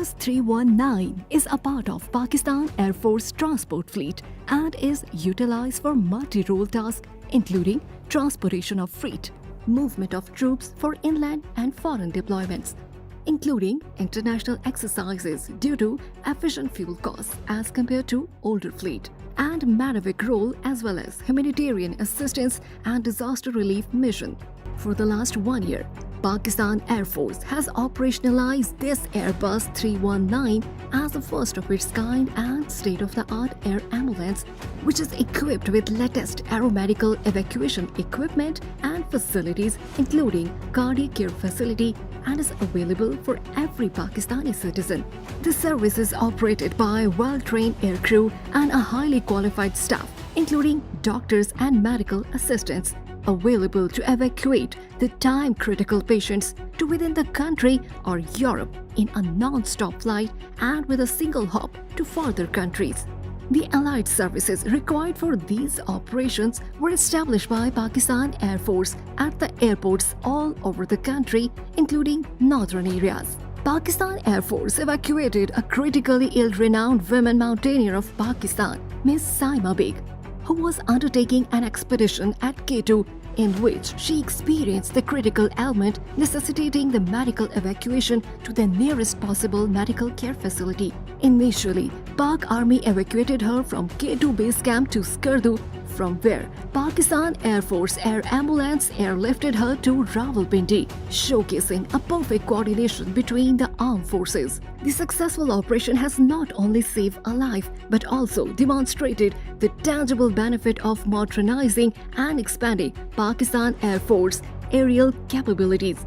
Airbus 319 is a part of Pakistan Air Force transport fleet and is utilized for multi-role tasks including transportation of freight, movement of troops for inland and foreign deployments, including international exercises due to efficient fuel costs as compared to older fleet, and medevac role as well as humanitarian assistance and disaster relief mission. For the last 1 year, Pakistan Air Force has operationalized this Airbus 319 as the first of its kind and state-of-the-art air ambulance, which is equipped with latest aeromedical evacuation equipment and facilities including cardiac care facility, and is available for every Pakistani citizen. The service is operated by well-trained aircrew and a highly qualified staff, including doctors and medical assistants, available to evacuate the time-critical patients to within the country or Europe in a non-stop flight and with a single hop to further countries. The allied services required for these operations were established by Pakistan Air Force at the airports all over the country, including northern areas. Pakistan Air Force evacuated a critically ill renowned women mountaineer of Pakistan, Miss Saima Baig, who was undertaking an expedition at K2 in which she experienced the critical ailment necessitating the medical evacuation to the nearest possible medical care facility. Initially, Pak Army evacuated her from K2 base camp to Sakrdu, from where Pakistan Air Force Air Ambulance airlifted her to Rawalpindi, showcasing a perfect coordination between the armed forces. The successful operation has not only saved a life but also demonstrated the tangible benefit of modernizing and expanding Pakistan Air Force aerial capabilities.